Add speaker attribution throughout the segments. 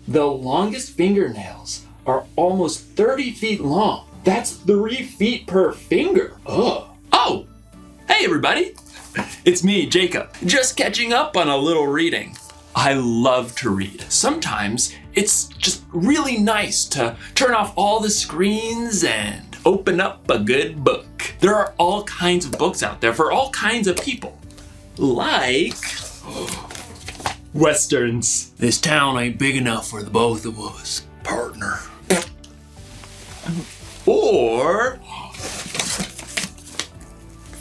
Speaker 1: The longest fingernails are almost 30 feet long. That's 3 feet per finger. Ugh. Oh, hey everybody. It's me, Jacob, just catching up on a little reading. I love to read. Sometimes it's just really nice to turn off all the screens and open up a good book. There are all kinds of books out there for all kinds of people. Like Westerns. This town ain't big enough for the both of us, partner. Or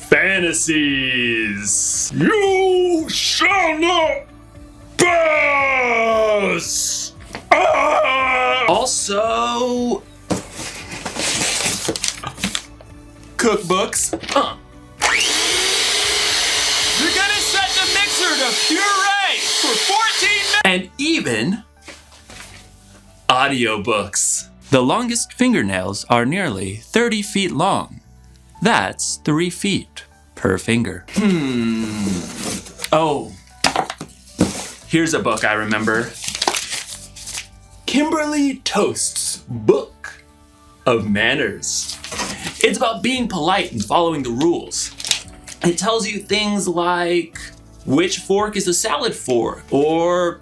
Speaker 1: fantasies. You shall not pass! Also, cookbooks. You're gonna set the mixer to puree for 14 minutes! And even audiobooks. The longest fingernails are nearly 30 feet long. That's 3 feet per finger. Oh, here's a book I remember. Kimberly Toast's Book of Manners. It's about being polite and following the rules. It tells you things like which fork is a salad fork, or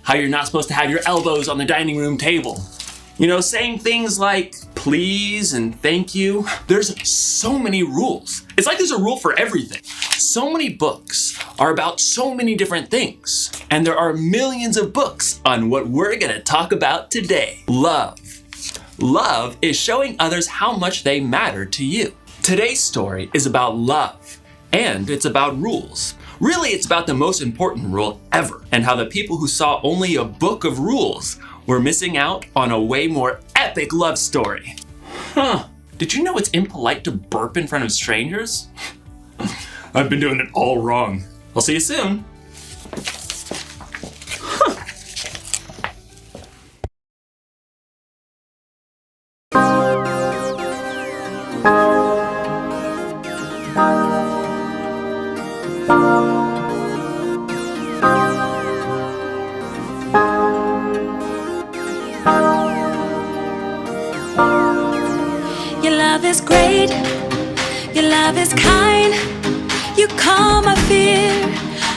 Speaker 1: how you're not supposed to have your elbows on the dining room table. You know, saying things like please and thank you. There's so many rules. It's like there's a rule for everything. So many books are about so many different things. And there are millions of books on what we're gonna talk about today. Love. Love is showing others how much they matter to you. Today's story is about love, and it's about rules. Really, it's about the most important rule ever, and how the people who saw only a book of rules were missing out on a way more epic love story. Did you know it's impolite to burp in front of strangers? I've been doing it all wrong. I'll see you soon.
Speaker 2: Your love is great, your love is kind. You calm my fear,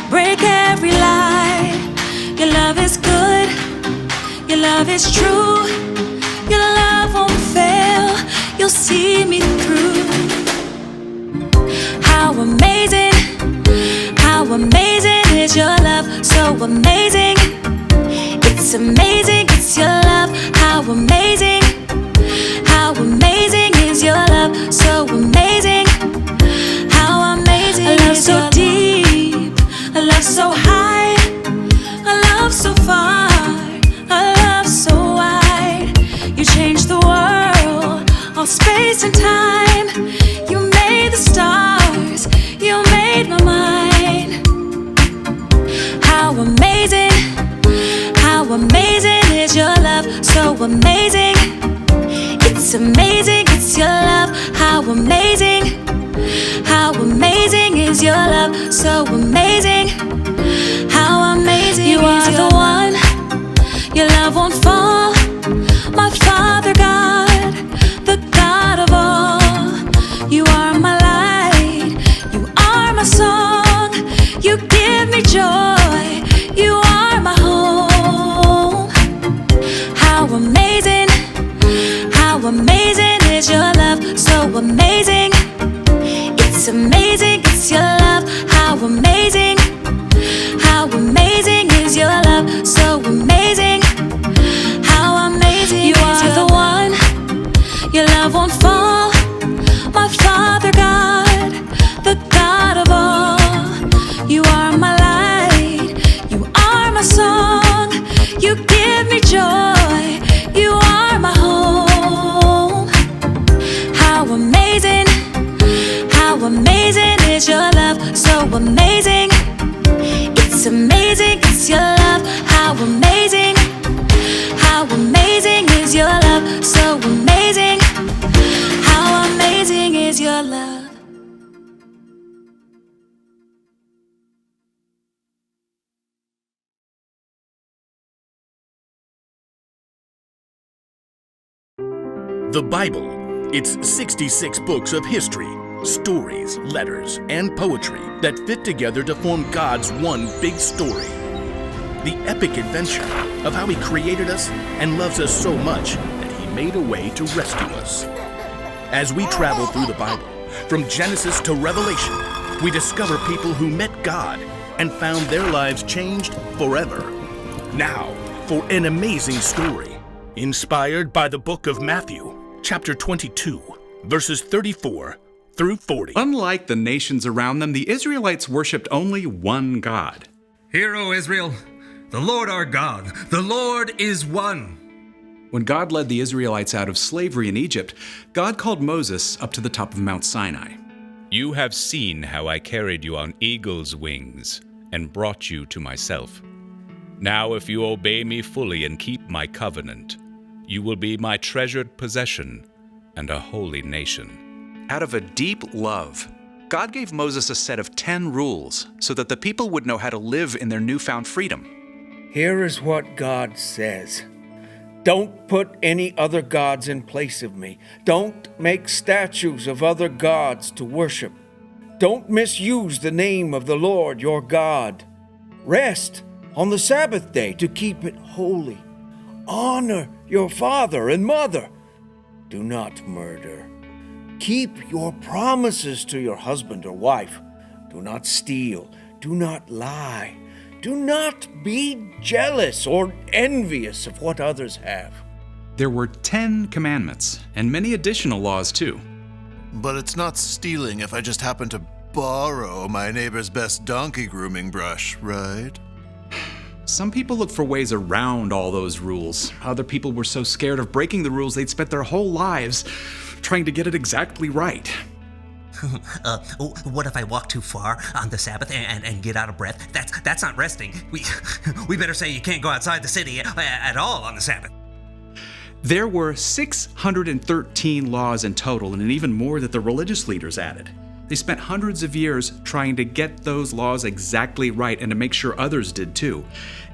Speaker 2: break every lie. Your love is good, your love is true. Your love won't fail, you'll see me through. How amazing is your love, so amazing. It's amazing, it's your love, how amazing is your love, so amazing. How amazing a love so deep, a love so high, a love so far, a love so wide. You changed the world, all space and time. You made the stars, you made my mind. How amazing is your love, so amazing. It's amazing, it's your love, how amazing is your love, so amazing. How amazing you are the one, your love won't fall. My Father God, the God of all. You are my light, you are my song. You give me joy, you are my home. How amazing is your love, so amazing. It's amazing, it's your love, how amazing is your love, so amazing. How amazing you are the one, your love won't fall. My Father God, the God of all. You are my light, you are my song. You give me joy, you are my home. How amazing is your love, so amazing. It's amazing, it's your love, how amazing is your love, so amazing. How amazing is your love.
Speaker 3: The Bible. It's 66 books of history, stories, letters, and poetry that fit together to form God's one big story. The epic adventure of how He created us and loves us so much that He made a way to rescue us. As we travel through the Bible, from Genesis to Revelation, we discover people who met God and found their lives changed forever. Now, for an amazing story, inspired by the book of Matthew, chapter 22, verses 34 through 40.
Speaker 4: Unlike the nations around them, the Israelites worshipped only one God.
Speaker 5: Hear, O Israel, the Lord our God, the Lord is one.
Speaker 4: When God led the Israelites out of slavery in Egypt, God called Moses up to the top of Mount Sinai.
Speaker 6: You have seen how I carried you on eagle's wings and brought you to myself. Now if you obey me fully and keep my covenant, you will be my treasured possession and a holy nation.
Speaker 4: Out of a deep love, God gave Moses a set of 10 rules so that the people would know how to live in their newfound freedom.
Speaker 7: Here is what God says. Don't put any other gods in place of me. Don't make statues of other gods to worship. Don't misuse the name of the Lord your God. Rest on the Sabbath day to keep it holy. Honor your father and mother. Do not murder. Keep your promises to your husband or wife. Do not steal. Do not lie. Do not be jealous or envious of what others have.
Speaker 4: There were 10 commandments and many additional laws too.
Speaker 8: But it's not stealing if I just happen to borrow my neighbor's best donkey grooming brush, right?
Speaker 4: Some people look for ways around all those rules. Other people were so scared of breaking the rules they'd spent their whole lives trying to get it exactly right.
Speaker 9: What if I walk too far on the Sabbath and get out of breath? That's not resting. We better say you can't go outside the city at all on the Sabbath.
Speaker 4: There were 613 laws in total, and even more that the religious leaders added. They spent hundreds of years trying to get those laws exactly right and to make sure others did too.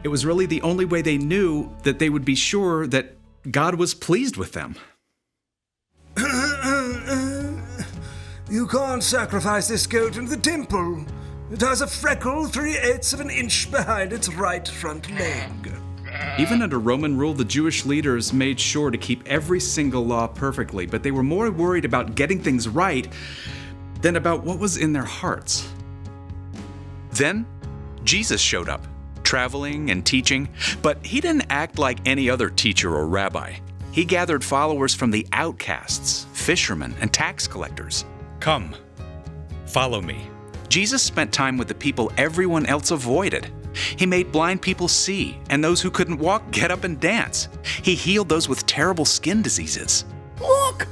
Speaker 4: It was really the only way they knew that they would be sure that God was pleased with them.
Speaker 5: You can't sacrifice this goat in the temple. It has a freckle 3/8 of an inch behind its right front leg.
Speaker 4: Even under Roman rule, the Jewish leaders made sure to keep every single law perfectly, but they were more worried about getting things right than about what was in their hearts. Then, Jesus showed up, traveling and teaching, but he didn't act like any other teacher or rabbi. He gathered followers from the outcasts, fishermen, and tax collectors.
Speaker 6: Come, follow me.
Speaker 4: Jesus spent time with the people everyone else avoided. He made blind people see, and those who couldn't walk get up and dance. He healed those with terrible skin diseases.
Speaker 7: Look!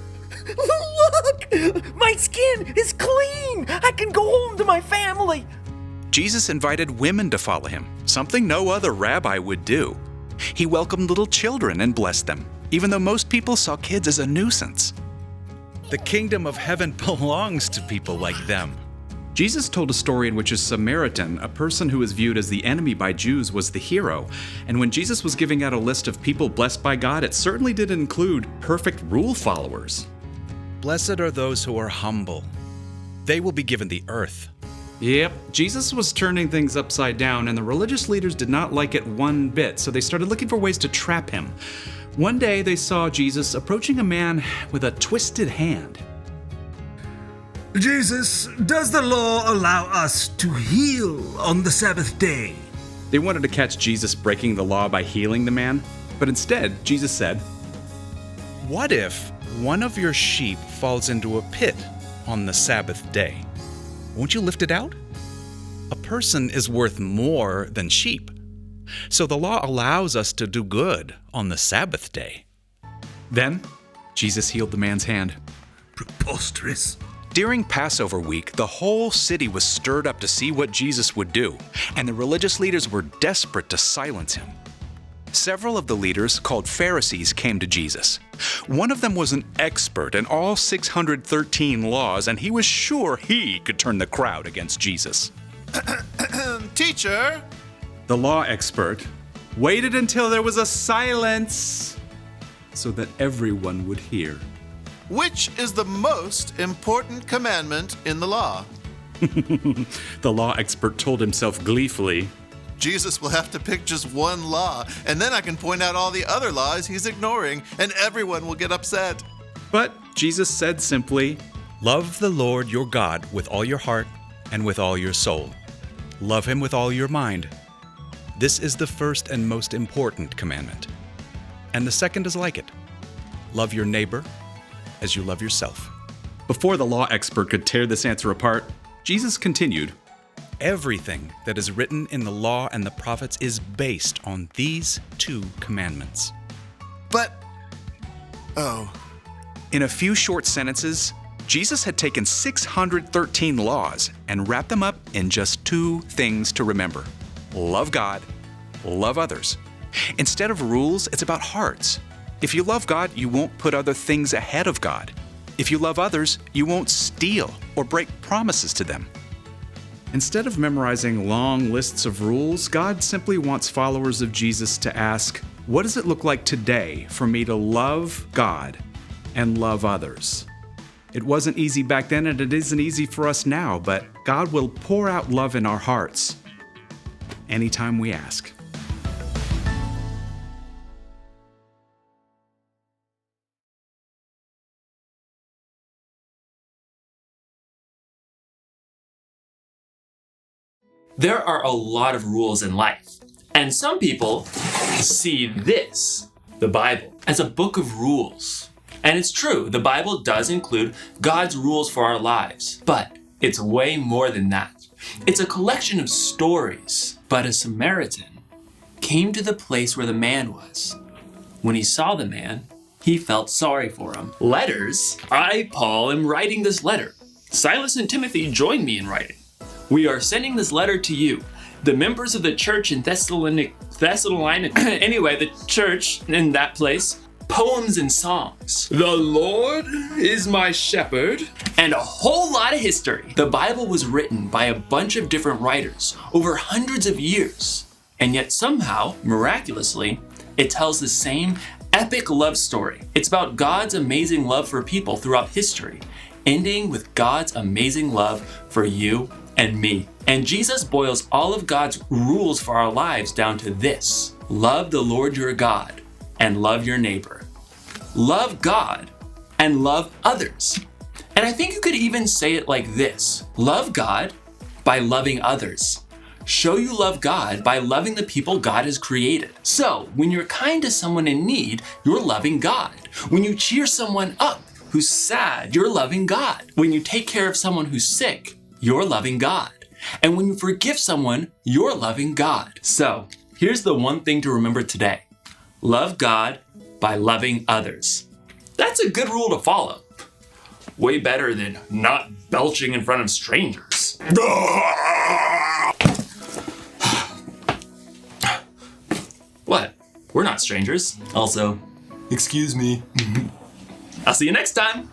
Speaker 7: Look! My skin is clean! I can go home to my family!
Speaker 4: Jesus invited women to follow him, something no other rabbi would do. He welcomed little children and blessed them, even though most people saw kids as a nuisance.
Speaker 6: The kingdom of heaven belongs to people like them.
Speaker 4: Jesus told a story in which a Samaritan, a person who was viewed as the enemy by Jews, was the hero. And when Jesus was giving out a list of people blessed by God, it certainly didn't include perfect rule followers.
Speaker 6: Blessed are those who are humble. They will be given the earth.
Speaker 4: Yep, Jesus was turning things upside down, and the religious leaders did not like it one bit, so they started looking for ways to trap him. One day they saw Jesus approaching a man with a twisted hand.
Speaker 5: Jesus, does the law allow us to heal on the Sabbath day?
Speaker 4: They wanted to catch Jesus breaking the law by healing the man, but instead, Jesus said,
Speaker 6: What if one of your sheep falls into a pit on the Sabbath day? Won't you lift it out? A person is worth more than sheep. So the law allows us to do good on the Sabbath day.
Speaker 4: Then, Jesus healed the man's hand.
Speaker 5: Preposterous.
Speaker 4: During Passover week, the whole city was stirred up to see what Jesus would do, and the religious leaders were desperate to silence him. Several of the leaders, called Pharisees, came to Jesus. One of them was an expert in all 613 laws, and he was sure he could turn the crowd against Jesus.
Speaker 8: Teacher!
Speaker 4: The law expert waited until there was a silence so that everyone would hear.
Speaker 8: which is the most important commandment in the law?
Speaker 4: The law expert told himself gleefully.
Speaker 8: Jesus will have to pick just one law, and then I can point out all the other laws he's ignoring, and everyone will get upset.
Speaker 4: But Jesus said simply,
Speaker 6: Love the Lord your God with all your heart and with all your soul. Love him with all your mind. This is the first and most important commandment. And the second is like it. Love your neighbor as you love yourself.
Speaker 4: Before the law expert could tear this answer apart, Jesus continued,
Speaker 6: Everything that is written in the law and the prophets is based on these two commandments.
Speaker 8: But, oh,
Speaker 4: In a few short sentences, Jesus had taken 613 laws and wrapped them up in just two things to remember. Love God, love others. Instead of rules, it's about hearts. If you love God, you won't put other things ahead of God. If you love others, you won't steal or break promises to them. Instead of memorizing long lists of rules, God simply wants followers of Jesus to ask, what does it look like today for me to love God and love others? It wasn't easy back then, and it isn't easy for us now, but God will pour out love in our hearts anytime we ask.
Speaker 1: There are a lot of rules in life, and some people see this, the Bible, as a book of rules. And it's true, the Bible does include God's rules for our lives, but it's way more than that. It's a collection of stories. But a Samaritan came to the place where the man was. When he saw the man, he felt sorry for him. Letters? I, Paul, am writing this letter. Silas and Timothy joined me in writing. We are sending this letter to you, the members of the church in Thessalonica, anyway, the church in that place, poems and songs. The Lord is my shepherd. And a whole lot of history. The Bible was written by a bunch of different writers over hundreds of years. And yet somehow, miraculously, it tells the same epic love story. It's about God's amazing love for people throughout history, ending with God's amazing love for you and me. And Jesus boils all of God's rules for our lives down to this: love the Lord your God and love your neighbor. Love God and love others. And I think you could even say it like this: love God by loving others. Show you love God by loving the people God has created. So when you're kind to someone in need, you're loving God. When you cheer someone up who's sad, you're loving God. When you take care of someone who's sick, you're loving God. And when you forgive someone, you're loving God. So here's the one thing to remember today: love God by loving others. That's a good rule to follow. Way better than not belching in front of strangers. What? We're not strangers. Also, excuse me. I'll see you next time.